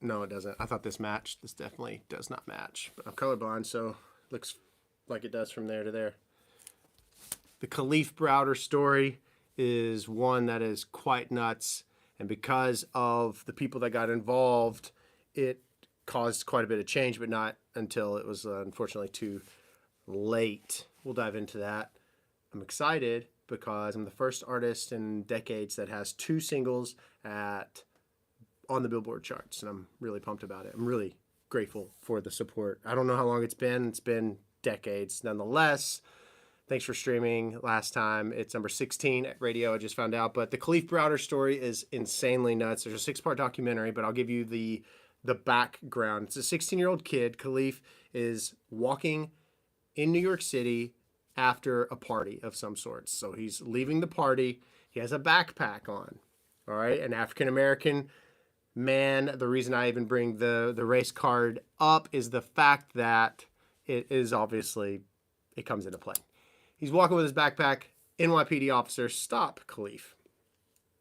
No, it doesn't. I thought this matched. This definitely does not match. But I'm colorblind, so it looks like it does from there to there. The Kalief Browder story is one that is quite nuts. And because of the people that got involved, it caused quite a bit of change, but not until it was unfortunately too late. We'll dive into that. I'm excited because I'm the first artist in decades that has 2 singles on the Billboard charts, and I'm really pumped about it. I'm really grateful for the support. I don't know how long it's been. It's been decades. Nonetheless, thanks for streaming last time. It's number 16 at radio, I just found out. But the Kalief Browder story is insanely nuts. There's a 6-part documentary, but I'll give you the background. It's a 16-year-old kid. Kalief is walking in New York City after a party of some sort. So he's leaving the party. He has a backpack on. All right, an African-American man. The reason I even bring the race card up is the fact that it is obviously, it comes into play. He's walking with his backpack. NYPD officers stop Kalief.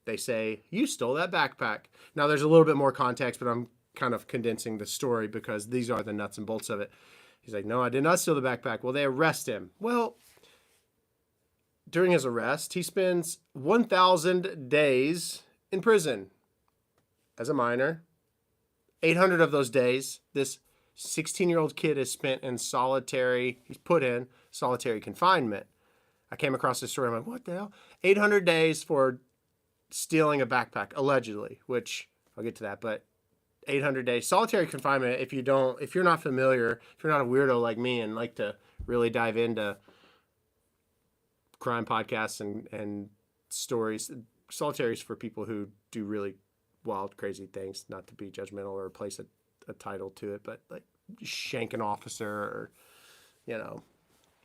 They say, "You stole that backpack." Now, there's a little bit more context, but I'm kind of condensing the story because these are the nuts and bolts of it. He's like, "No, I did not steal the backpack." Well, they arrest him. Well, during his arrest, he spends 1,000 days in prison as a minor. 800 of those days, this 16-year-old kid is spent in he's put in solitary confinement. I came across this story. I'm like, what the hell? 800 days for stealing a backpack, allegedly, which I'll get to that. But 800 days solitary confinement. If you're not familiar, if you're not a weirdo like me and like to really dive into crime podcasts and stories, solitary is for people who do really wild, crazy things. Not to be judgmental or place a title to it, but like shank an officer or,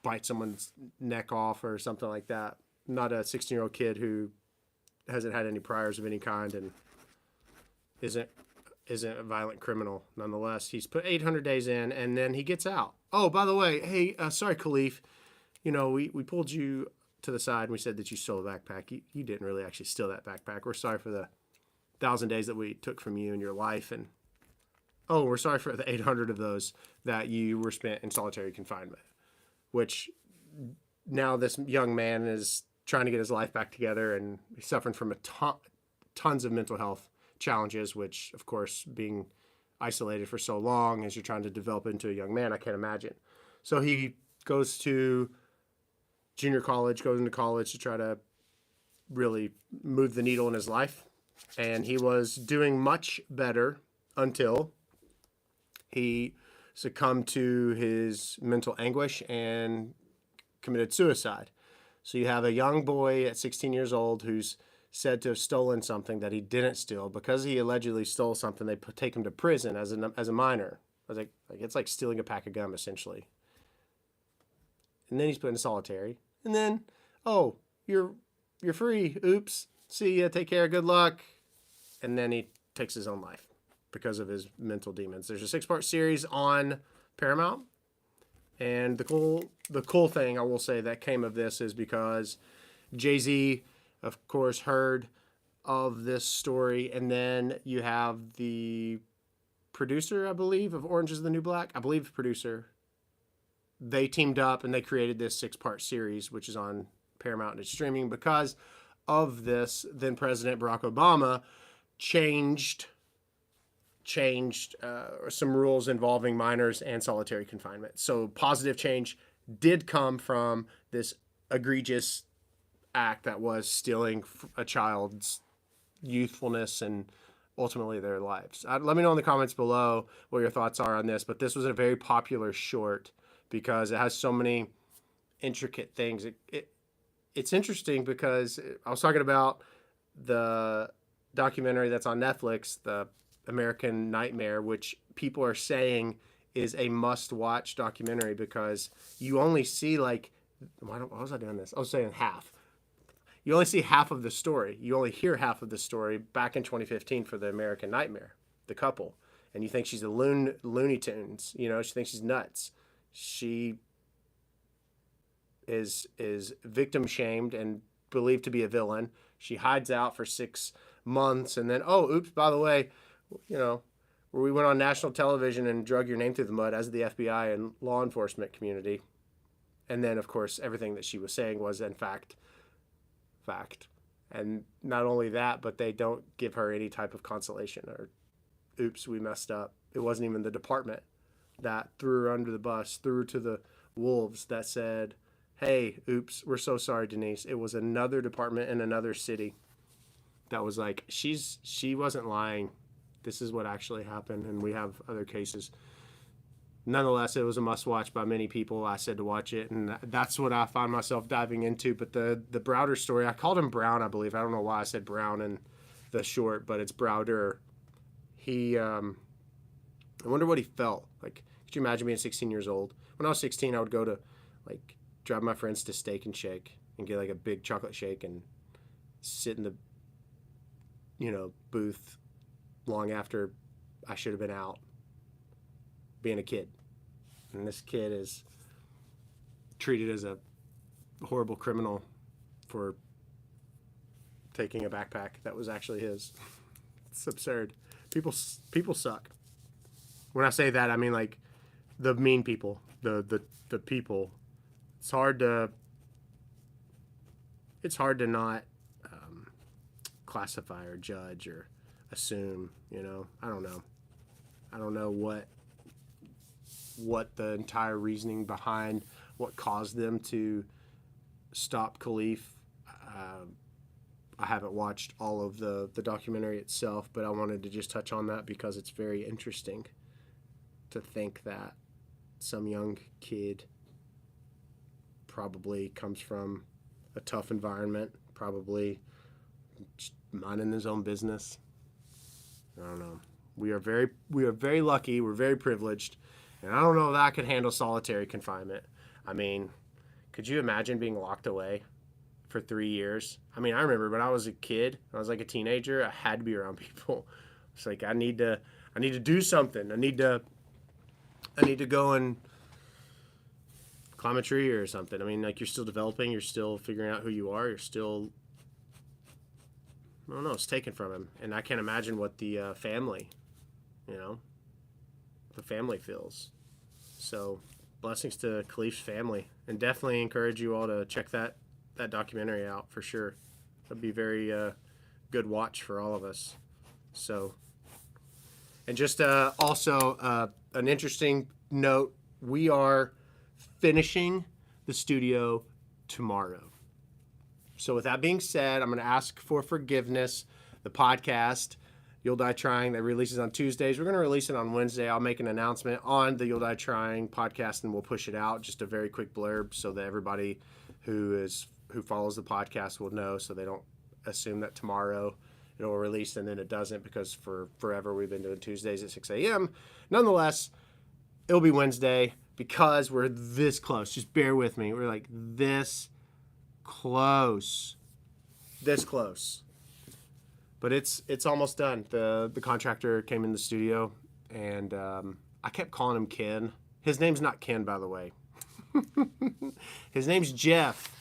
bite someone's neck off or something like that. Not a 16-year-old kid who hasn't had any priors of any kind and isn't a violent criminal. Nonetheless, he's put 800 days in and then he gets out. Oh, by the way, hey, sorry, Kalief. We pulled you to the side and we said that you stole a backpack. You didn't really actually steal that backpack. We're sorry for the 1,000 days that we took from you in your life. And, we're sorry for the 800 of those that you were spent in solitary confinement, which now this young man is trying to get his life back together and he's suffering from tons of mental health challenges, which, of course, being isolated for so long as you're trying to develop into a young man, I can't imagine. So he goes to junior college, goes into college to try to really move the needle in his life. And he was doing much better until he succumbed to his mental anguish and committed suicide. So you have a young boy at 16 years old who's said to have stolen something that he didn't steal. Because he allegedly stole something, they take him to prison as a minor. I was like, it's like stealing a pack of gum, essentially. And then he's put in solitary. And then, you're free. Oops. See ya. Take care. Good luck. And then he takes his own life because of his mental demons. There's a 6-part series on Paramount. And the cool thing I will say that came of this is because Jay-Z, of course, heard of this story. And then you have the producer, I believe, of Orange is the New Black. I believe the producer. They teamed up and they created this 6-part series, which is on Paramount and it's streaming. Because of this, then President Barack Obama changed some rules involving minors and solitary confinement. So positive change did come from this egregious act that was stealing a child's youthfulness and ultimately their lives. Let me know in the comments below what your thoughts are on this, but this was a very popular short because it has so many intricate things. It's interesting because I was talking about the documentary that's on Netflix, The American Nightmare, which people are saying is a must-watch documentary because you only see why was I doing this? I was saying half. You only see half of the story. You only hear half of the story back in 2015 for The American Nightmare, the couple. And you think she's a Looney Tunes. She thinks she's nuts. She is victim shamed and believed to be a villain. She hides out for 6 months and then, oops, by the way, where we went on national television and drug your name through the mud as the FBI and law enforcement community. And then, of course, everything that she was saying was, in fact. And not only that, but they don't give her any type of consolation or, oops, we messed up. It wasn't even the department that threw her under the bus, threw her to the wolves that said, hey, oops, we're so sorry, Denise. It was another department in another city that was like, she wasn't lying. This is what actually happened, and we have other cases. Nonetheless, it was a must-watch by many people. I said to watch it, and that's what I found myself diving into. But the Browder story, I called him Brown, I believe. I don't know why I said Brown in the short, but it's Browder. He, I wonder what he felt. Like, could you imagine being 16 years old? When I was 16, I would go to, like, drive my friends to Steak and Shake and get, like, a big chocolate shake and sit in the, booth long after I should have been out being a kid. And this kid is treated as a horrible criminal for taking a backpack that was actually his. It's absurd. People suck. When I say that, I mean like the mean people, the people. It's hard to not classify or judge or assume. I don't know what the entire reasoning behind what caused them to stop Kalief. I haven't watched all of the documentary itself, but I wanted to just touch on that because it's very interesting to think that some young kid probably comes from a tough environment, probably just minding his own business. I don't know. We are very lucky. We're very privileged. And I don't know if I could handle solitary confinement. I mean, could you imagine being locked away for 3 years? I mean, I remember when I was a kid, I was like a teenager, I had to be around people. It's like I need to do something. I need to go and climb a tree or something. I mean, like, you're still developing, you're still figuring out who you are, you're still, I don't know, it's taken from him. And I can't imagine what the family feels. So blessings to Kalief's family, and definitely encourage you all to check that documentary out for sure. That'd be very good watch for all of us. So, and just also an interesting note, we are finishing the studio tomorrow. So with that being said, I'm going to ask for forgiveness. The podcast, You'll Die Trying, that releases on Tuesdays. We're going to release it on Wednesday. I'll make an announcement on the You'll Die Trying podcast, and we'll push it out. Just a very quick blurb so that everybody who follows the podcast will know, so they don't assume that tomorrow it'll release and then it doesn't, because for forever we've been doing Tuesdays at 6 a.m. Nonetheless, it'll be Wednesday because we're this close. Just bear with me. We're like this close. This close. But it's almost done. The contractor came in the studio, and I kept calling him Ken. His name's not Ken, by the way. His name's Jeff.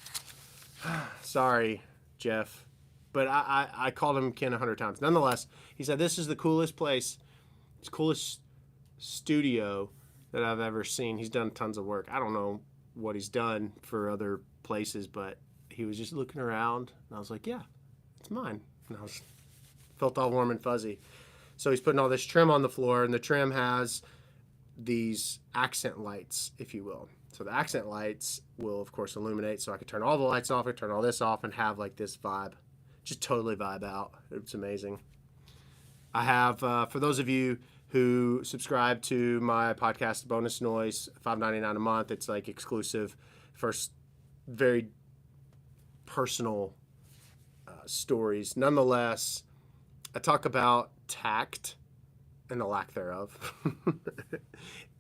Sorry, Jeff. But I called him Ken 100 times. Nonetheless, he said, this is the coolest place. It's the coolest studio that I've ever seen. He's done tons of work. I don't know what he's done for other places, but he was just looking around, and I was like, yeah, it's mine. And I felt all warm and fuzzy. So he's putting all this trim on the floor, and the trim has these accent lights, if you will. So the accent lights will, of course, illuminate, so I could turn all the lights off, I could turn all this off, and have like this vibe. Just totally vibe out. It's amazing. I have, for those of you who subscribe to my podcast, Bonus Noise, $5.99 a month, it's like exclusive, first, very personal stories. Nonetheless, I talk about tact and the lack thereof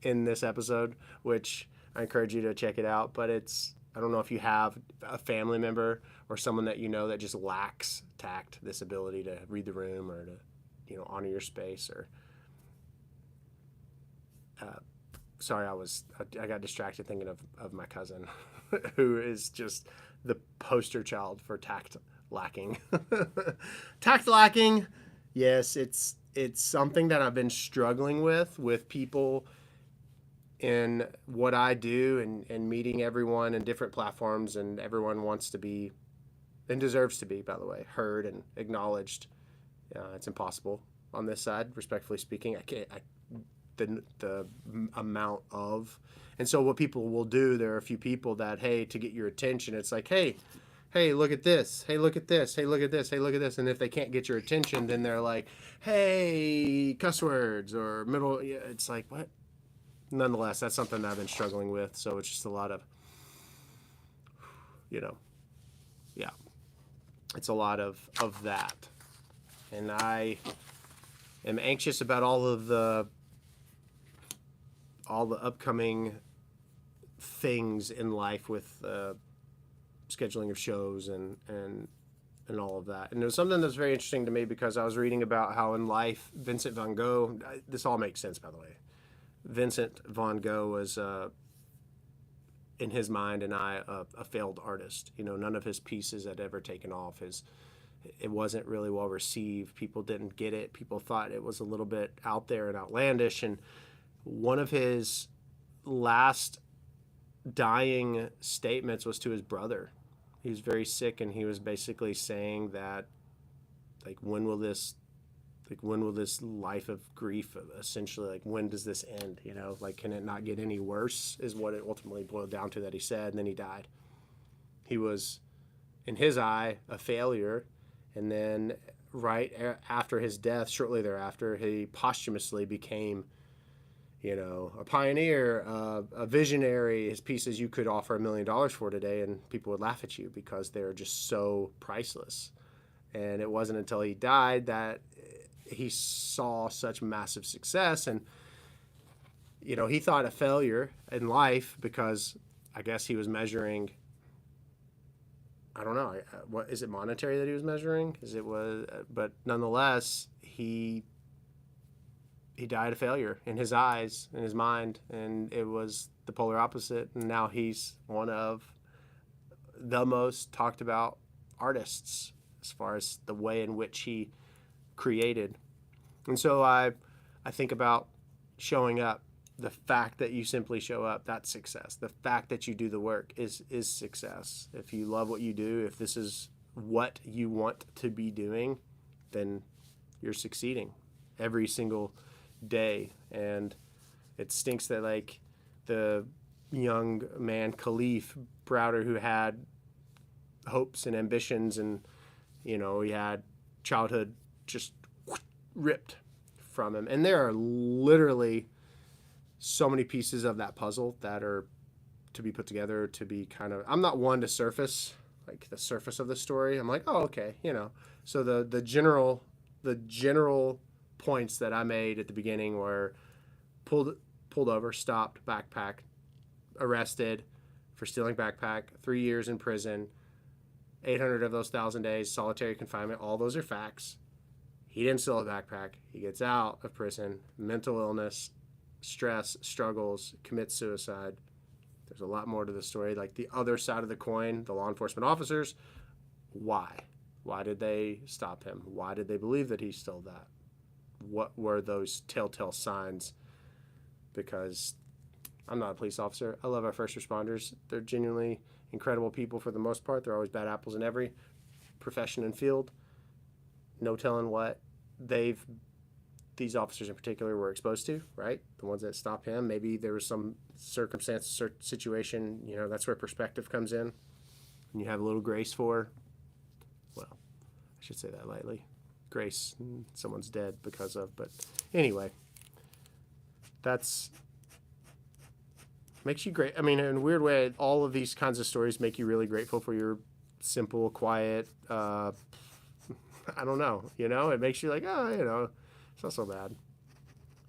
in this episode, which I encourage you to check it out. But I don't know if you have a family member or someone that you know that just lacks tact, this ability to read the room or to, honor your space, or sorry, I got distracted thinking of my cousin who is just the poster child for tact lacking. Tact lacking, yes, it's it's something that I've been struggling with people in what I do, and meeting everyone in different platforms, and everyone wants to be and deserves to be, by the way, heard and acknowledged. It's impossible on this side, respectfully speaking. I can't. The amount of, and so what people will do, there are a few people that, hey, to get your attention, it's like, hey, look at this. Hey, look at this. Hey, look at this. Hey, look at this. And if they can't get your attention, then they're like, hey, cuss words or middle. Yeah, it's like, what? Nonetheless, that's something that I've been struggling with. So it's just a lot of, yeah, it's a lot of that. And I am anxious about all the upcoming things in life with scheduling of shows and all of that. And it was something that's very interesting to me because I was reading about how in life Vincent van Gogh, this all makes sense, by the way. Vincent van Gogh was, in his mind and I, a failed artist. None of his pieces had ever taken off. It wasn't really well received. People didn't get it. People thought it was a little bit out there and outlandish. And one of his last dying statements was to his brother. He was very sick, and he was basically saying that, like, when will this life of grief, essentially, like, when does this end? Like, can it not get any worse, is what it ultimately boiled down to, that he said. And then he died. He was, in his eye, a failure. And then right after his death, shortly thereafter, he posthumously became, a pioneer, a visionary. His pieces you could offer $1 million for today, and people would laugh at you because they're just so priceless. And it wasn't until he died that he saw such massive success. And, he thought a failure in life because I guess he was measuring, I don't know, what is it, monetary that he was measuring? But nonetheless, he died a failure in his eyes, in his mind, and it was the polar opposite. And now he's one of the most talked about artists as far as the way in which he created. And so I think about showing up. The fact that you simply show up, that's success. The fact that you do the work is success. If you love what you do, if this is what you want to be doing, then you're succeeding every single day. And it stinks that, like, the young man Kalief Browder, who had hopes and ambitions, and he had childhood just ripped from him. And there are literally so many pieces of that puzzle that are to be put together to be kind of, I'm not one to surface, like, the surface of the story. I'm like, oh, okay, So the general points that I made at the beginning were pulled over, stopped, backpack, arrested for stealing backpack, 3 years in prison, 800 of those 1,000 days, solitary confinement. All those are facts. He didn't steal a backpack. He gets out of prison, mental illness, stress, struggles, commits suicide. There's a lot more to the story. Like, the other side of the coin, the law enforcement officers, why? Why did they stop him? Why did they believe that he stole that? What were those telltale signs? Because I'm not a police officer. I love our first responders. They're genuinely incredible people for the most part. They're always bad apples in every profession and field. No telling what these officers in particular were exposed to, right? The ones that stopped him. Maybe there was some circumstance, situation, that's where perspective comes in. And you have a little grace for, well, I should say that lightly. Grace, someone's dead because of, but anyway, that's, makes you great. I mean, in a weird way, all of these kinds of stories make you really grateful for your simple, quiet, I don't know, it makes you like, oh, it's not so bad,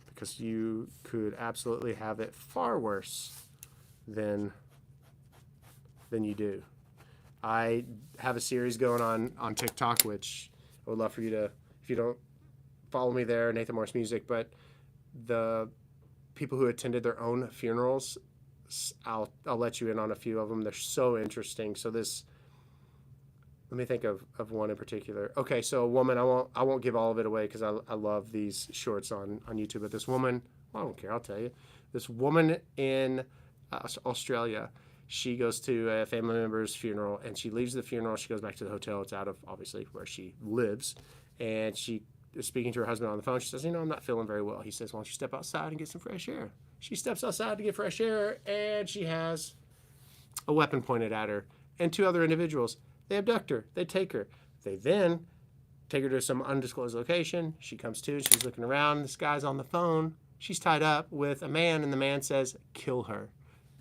because you could absolutely have it far worse than you do. I have a series going on TikTok, which I would love for you to, if you don't follow me there, Nathan Morris Music, but the people who attended their own funerals, I'll let you in on a few of them. They're so interesting. So this Let me think of one in particular. Okay, so a woman. I won't give all of it away because I love these shorts on YouTube. But this woman, well, I don't care. I'll tell you. This woman in Australia. She goes to a family member's funeral, and she leaves the funeral. She goes back to the hotel. It's out of obviously where she lives, and she is speaking to her husband on the phone. She says, I'm not feeling very well. He says, why don't you step outside and get some fresh air? She steps outside to get fresh air, and she has a weapon pointed at her and two other individuals. They abduct her. They take her. They then take her to some undisclosed location. She comes to. She's looking around. This guy's on the phone. She's tied up with a man, and the man says, kill her.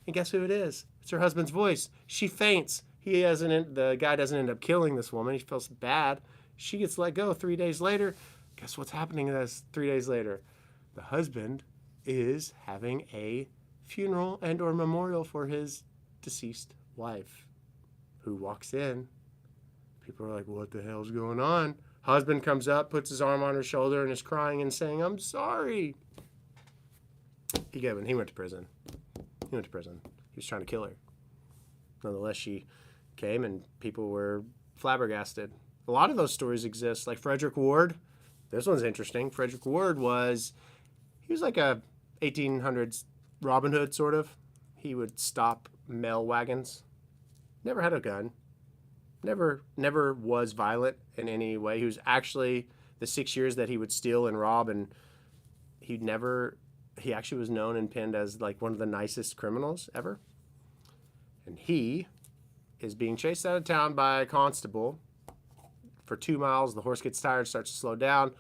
And guess who it is? It's her husband's voice. She faints. The guy doesn't end up killing this woman. He feels bad. She gets let go 3 days later. Guess what's happening 3 days later? The husband is having a funeral and or memorial for his deceased wife, who walks in. People are like, what the hell's going on? Husband comes up, puts his arm on her shoulder, and is crying and saying, I'm sorry. He went to prison. He went to prison. He was trying to kill her. Nonetheless, she came, and people were flabbergasted. A lot of those stories exist, like Frederick Ward. This one's interesting. Frederick Ward he was like a 1800s Robin Hood, sort of. He would stop mail wagons. Never had a gun. Never was violent in any way. He was actually, the 6 years that he would steal and rob, and he actually was known and pinned as like one of the nicest criminals ever. And he is being chased out of town by a constable for 2 miles. The horse gets tired, starts to slow down.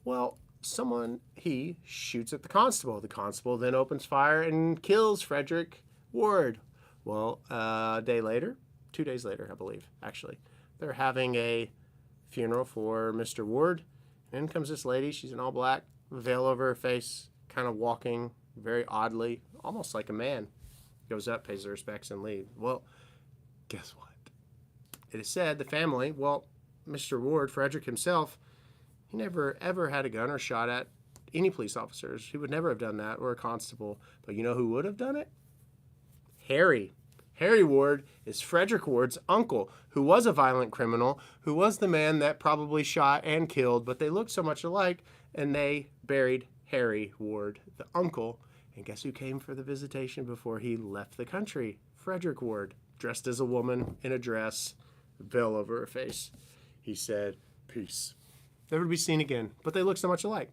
Well, he shoots at the constable. The constable then opens fire and kills Frederick Ward. Well, 2 days later, I believe, actually, they're having a funeral for Mr. Ward. And in comes this lady. She's in all black, veil over her face, kind of walking very oddly, almost like a man. Goes up, pays her respects, and leaves. Well, guess what? It is said the family, Mr. Ward, Frederick himself, he never ever had a gun or shot at any police officers. He would never have done that, or a constable. But you know who would have done it? Harry. Harry Ward is Frederick Ward's uncle, who was a violent criminal, who was the man that probably shot and killed, but they looked so much alike, and they buried Harry Ward, the uncle. And guess who came for the visitation before he left the country? Frederick Ward, dressed as a woman in a dress, veil over her face. He said, peace. Never to be seen again, but they look so much alike.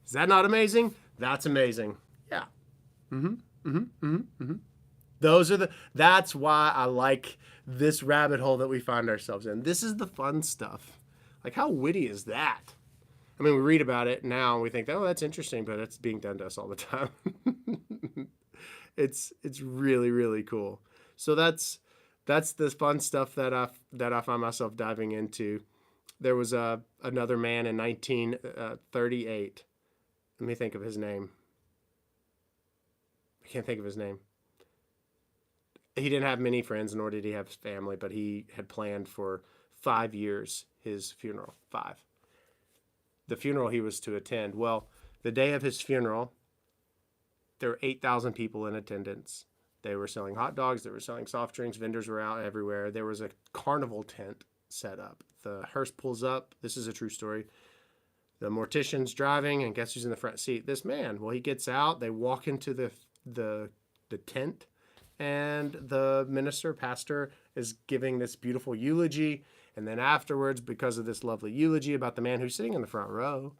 Is that not amazing? That's amazing. Yeah. That's why I like this rabbit hole that we find ourselves in. This is the fun stuff. Like, how witty is that? I mean, we read about it now and we think, oh, that's interesting, but it's being done to us all the time. It's really, really cool. So that's the fun stuff that I find myself diving into. There was another man in 1938. Let me think of his name. I can't think of his name. He didn't have many friends, nor did he have family, but he had planned for 5 years his funeral. 5. The funeral he was to attend. Well, the day of his funeral, there were 8,000 people in attendance. They were selling hot dogs. They were selling soft drinks. Vendors were out everywhere. There was a carnival tent set up. The hearse pulls up. This is a true story. The mortician's driving, and guess who's in the front seat? This man. Well, he gets out. They walk into the tent, and the pastor, is giving this beautiful eulogy. And then afterwards, because of this lovely eulogy about the man who's sitting in the front row,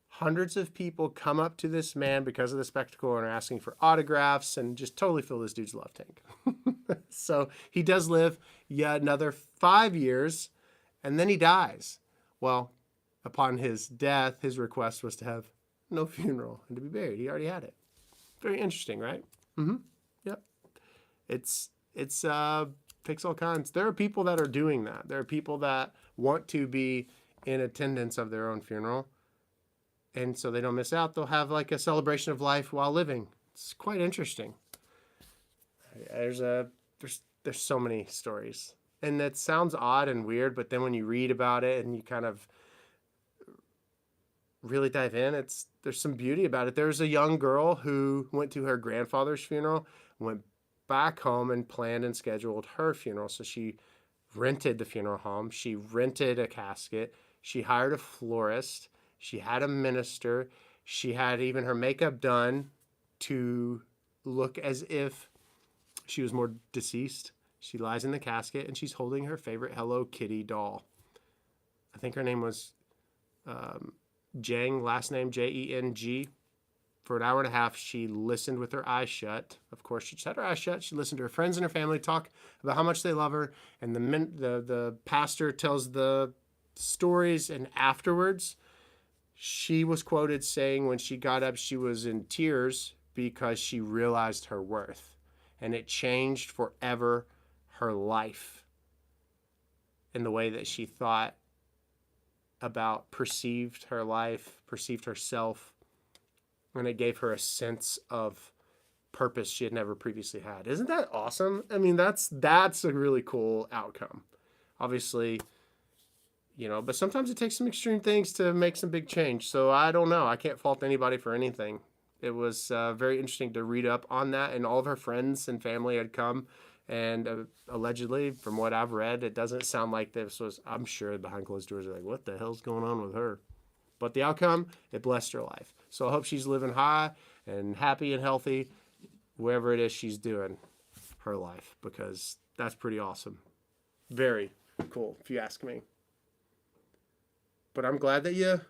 hundreds of people come up to this man because of the spectacle and are asking for autographs and just totally fill this dude's love tank. So he does live yet another 5 years, and then he dies. Well, upon his death, his request was to have no funeral and to be buried. He already had it. Very interesting, right? Yep. It's takes all kinds. There are people that are doing that. There are people that want to be in attendance of their own funeral, and so they don't miss out. They'll have like a celebration of life while living. It's quite interesting. There's so many stories, and that sounds odd and weird, but then when you read about it and you kind of really dive in, there's some beauty about it. There's a young girl who went to her grandfather's funeral, went back home and planned and scheduled her funeral. So she rented the funeral home. She rented a casket. She hired a florist. She had a minister. She had even her makeup done to look as if she was more deceased. She lies in the casket and she's holding her favorite Hello Kitty doll. I think her name was Jeng, last name Jeng. For an hour and a half, she listened with her eyes shut. Of course, she just had her eyes shut. She listened to her friends and her family talk about how much they love her. And the pastor tells the stories. And afterwards, she was quoted saying when she got up, she was in tears because she realized her worth. And it changed forever her life in the way that she thought about, perceived her life, perceived herself. And it gave her a sense of purpose she had never previously had. Isn't that awesome? I mean, that's a really cool outcome. Obviously, but sometimes it takes some extreme things to make some big change. So I don't know. I can't fault anybody for anything. It was very interesting to read up on that. And all of her friends and family had come. And allegedly, from what I've read, it doesn't sound like this was, I'm sure behind closed doors, are like, what the hell's going on with her? But the outcome, it blessed her life. So I hope she's living high and happy and healthy, wherever it is she's doing her life, because that's pretty awesome. Very cool, if you ask me. But I'm glad that you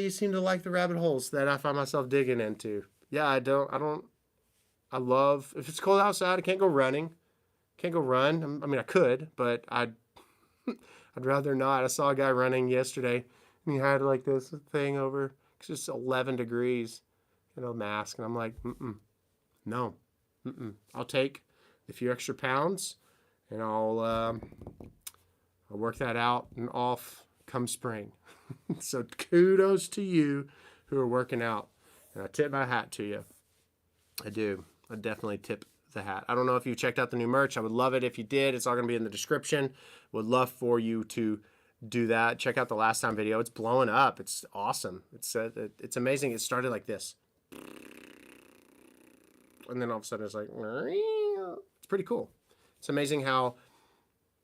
seem to like the rabbit holes that I find myself digging into. Yeah, I love, if it's cold outside, I can't go running. Can't go run. I mean, I could, but I'd rather not. I saw a guy running yesterday, and he had like this thing over, it's just 11 degrees, mask. And I'm like, no. I'll take a few extra pounds, and I'll work that out and off come spring. So kudos to you who are working out. And I tip my hat to you. I do. I definitely tip the hat. I don't know if you checked out the new merch. I would love it if you did. It's all going to be in the description. Would love for you to do that. Check out the last time video. It's blowing up. It's awesome. It's amazing. It started like this, and then all of a sudden it's like, it's pretty cool. It's amazing how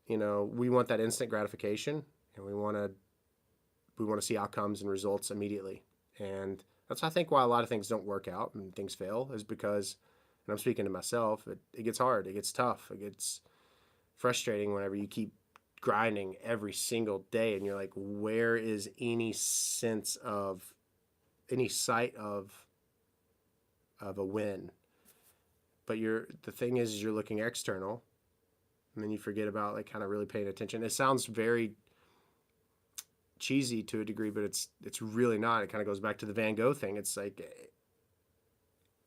we want that instant gratification, and we want to see outcomes and results immediately. And that's I think why a lot of things don't work out and things fail, is because, and I'm speaking to myself, it gets hard, it gets tough, it gets frustrating whenever you keep grinding every single day and you're like, where is any sense of, any sight of a win? But the thing is you're looking external, and then you forget about like kind of really paying attention. It sounds very cheesy to a degree, but it's really not. It kind of goes back to the Van Gogh thing. It's like,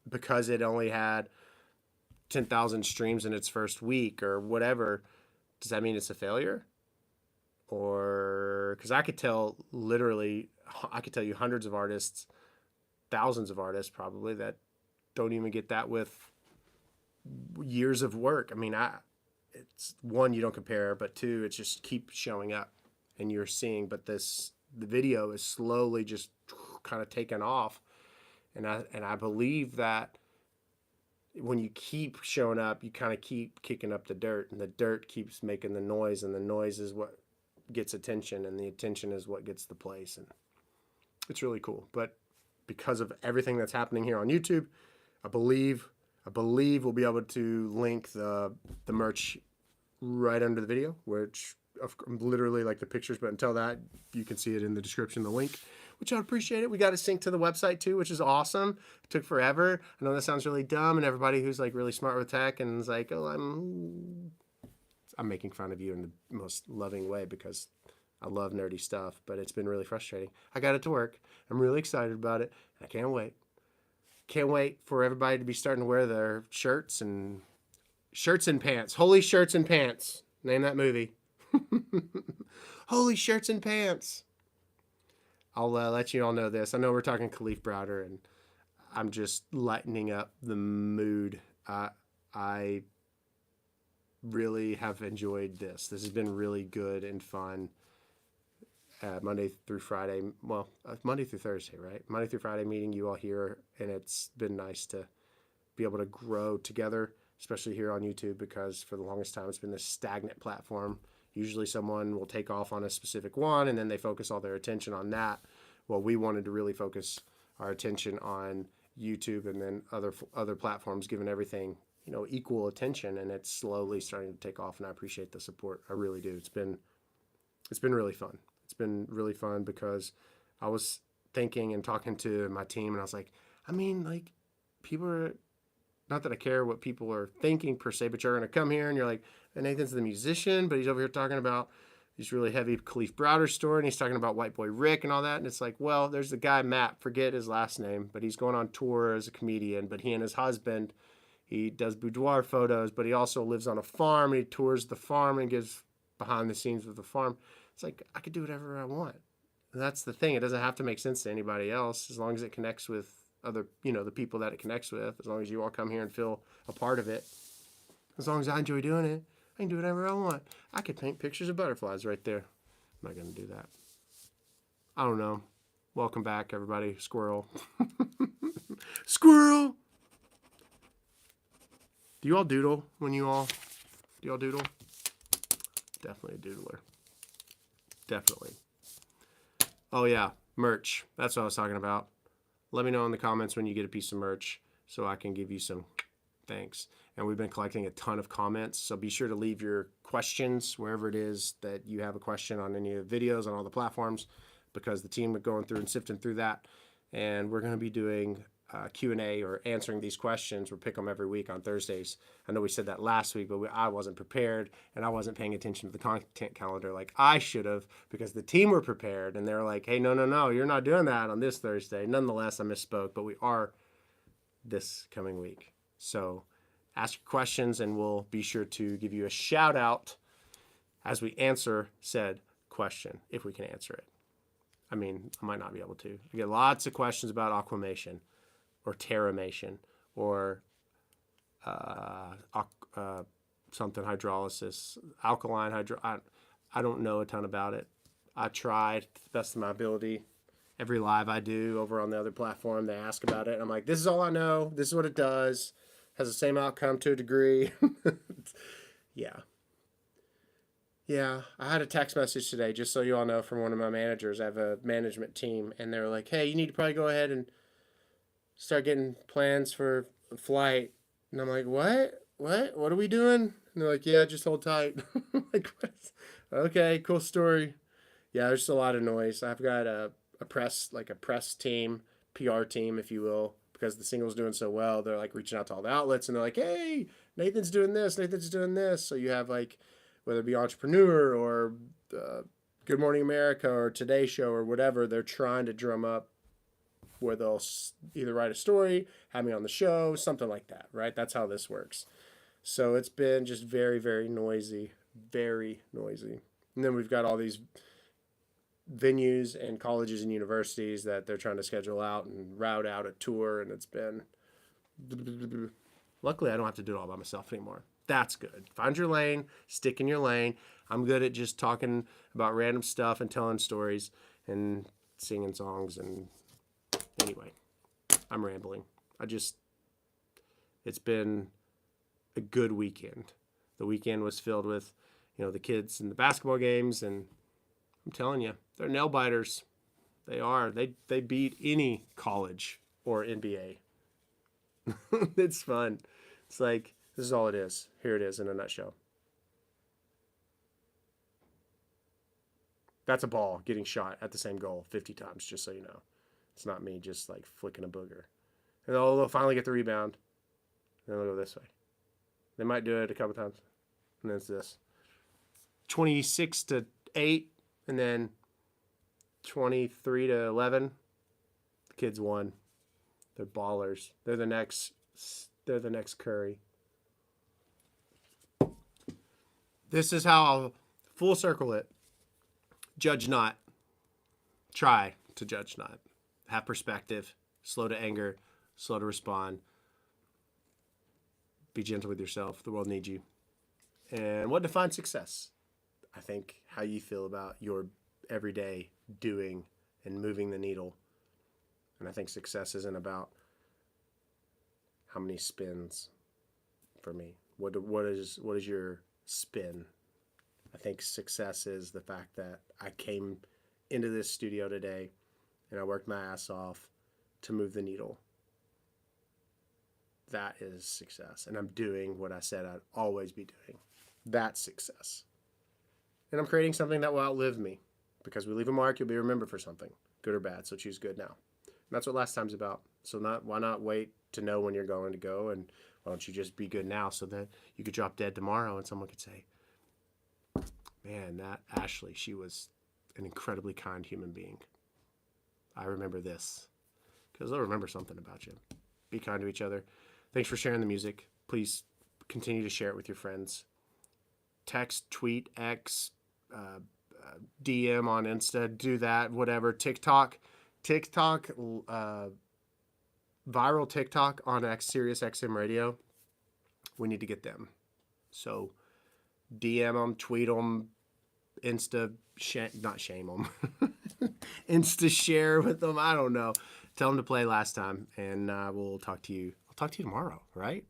because it only had 10,000 streams in its first week or whatever, does that mean it's a failure? Or, because I could tell you hundreds of artists, thousands of artists probably, that don't even get that with years of work. I mean, it's one, you don't compare, but two, it's just keep showing up and you're seeing, but the video is slowly just kind of taken off. And I believe that when you keep showing up, you kind of keep kicking up the dirt, and the dirt keeps making the noise, and the noise is what gets attention, and the attention is what gets the place. And it's really cool. But because of everything that's happening here on YouTube, I believe we'll be able to link the merch right under the video, which literally like the pictures, but until that, you can see it in the description, the link, which I'd appreciate it. We got to sync to the website too, which is awesome. It took forever. I know that sounds really dumb, and everybody who's like really smart with tech and is like, oh, I'm making fun of you in the most loving way, because I love nerdy stuff, but it's been really frustrating. I got it to work. I'm really excited about it. I can't wait. Can't wait for everybody to be starting to wear their shirts and pants. Holy Shirts and Pants. Name that movie. Holy Shirts and Pants. I'll let you all know this. I know we're talking Kalief Browder, and I'm just lightening up the mood. I really have enjoyed this. This has been really good and fun. Monday through Friday, Monday through Thursday, right? Monday through Friday meeting you all here, and it's been nice to be able to grow together, especially here on YouTube, because for the longest time it's been this stagnant platform. Usually someone will take off on a specific one and then they focus all their attention on that. Well, we wanted to really focus our attention on YouTube and then other platforms, giving everything, equal attention, and it's slowly starting to take off, and I appreciate the support. I really do. It's been really fun. It's been really fun because I was thinking and talking to my team, and I was like, people are, not that I care what people are thinking per se, but you're going to come here and you're like, Nathan's the musician, but he's over here talking about these really heavy Kalief Browder Story, and he's talking about White Boy Rick and all that. And it's like, well, there's the guy, Matt, forget his last name, but he's going on tour as a comedian, but he and his husband, he does boudoir photos, but he also lives on a farm, and he tours the farm and gives behind the scenes of the farm. It's like, I could do whatever I want. And that's the thing. It doesn't have to make sense to anybody else as long as it connects with other, the people that it connects with, as long as you all come here and feel a part of it. As long as I enjoy doing it, I can do whatever I want. I could paint pictures of butterflies right there. I'm not going to do that. I don't know. Welcome back, everybody. Squirrel. Squirrel! Do you all doodle do you all doodle? Definitely a doodler. Definitely. Oh, yeah. Merch. That's what I was talking about. Let me know in the comments when you get a piece of merch so I can give you some thanks. And we've been collecting a ton of comments, so be sure to leave your questions wherever it is that you have a question on any of the videos on all the platforms, because the team are going through and sifting through that. And we're going to be doing Q&A or answering these questions. We'll pick them every week on Thursdays. I know we said that last week, but I wasn't prepared, and I wasn't paying attention to the content calendar like I should have, because the team were prepared, and they're like, hey, no, you're not doing that on this Thursday. Nonetheless, I misspoke, but we are this coming week. So ask your questions, and we'll be sure to give you a shout out as we answer said question, if we can answer it. I might not be able to. I get lots of questions about aquamation or terramation or something hydrolysis, alkaline hydro. I don't know a ton about it. I tried to the best of my ability. Every live I do over on the other platform, they ask about it. I'm like, this is all I know. This is what it does. Has the same outcome to a degree. Yeah, I had a text message today, just so you all know, from one of my managers. I have a management team, and they're like, hey, you need to probably go ahead and start getting plans for a flight. And I'm like, what are we doing? And they're like, yeah, just hold tight. I'm like, what? Okay, cool story. Yeah, there's just a lot of noise. I've got a press team, PR team, if you will, because the single's doing so well. They're like reaching out to all the outlets, and they're like, hey, Nathan's doing this. So you have, like, whether it be Entrepreneur or Good Morning America or Today Show or whatever, they're trying to drum up where they'll either write a story, have me on the show, something like that, right? That's how this works. So it's been just very, very noisy, very noisy. And then we've got all these venues and colleges and universities that they're trying to schedule out and route out a tour, and it's been... Luckily, I don't have to do it all by myself anymore. That's good. Find your lane, stick in your lane. I'm good at just talking about random stuff and telling stories and singing songs. And anyway, I'm rambling. It's been a good weekend. The weekend was filled with, the kids and the basketball games, and I'm telling you, they're nail biters. They are. They beat any college or NBA. It's fun. It's like, this is all it is. Here it is in a nutshell. That's a ball getting shot at the same goal 50 times, just so you know. It's not me just like flicking a booger. And they'll finally get the rebound. And they'll go this way. They might do it a couple times. And then it's this. 26-8, and then 23-11. The kids won. They're ballers. They're the next Curry. This is how I'll full circle it. Judge not. Try to judge not. Have perspective. Slow to anger. Slow to respond. Be gentle with yourself. The world needs you. And what defines success? I think how you feel about your everyday doing and moving the needle. And I think success isn't about how many spins for me. What is your spin? I think success is the fact that I came into this studio today and I worked my ass off to move the needle. That is success. And I'm doing what I said I'd always be doing. That's success. And I'm creating something that will outlive me. Because we leave a mark, you'll be remembered for something, good or bad. So choose good now. And that's what last time's about. So why not wait to know when you're going to go, and why don't you just be good now so that you could drop dead tomorrow and someone could say, man, that Ashley, she was an incredibly kind human being. I remember this. Because they'll remember something about you. Be kind to each other. Thanks for sharing the music. Please continue to share it with your friends. Text, tweet, X, DM on Insta, do that, whatever. TikTok, viral TikTok on Sirius XM radio. We need to get them. So DM them, tweet them, Insta, not shame them. Insta share with them. I don't know. Tell them to play last time, and we'll talk to you. I'll talk to you tomorrow, right?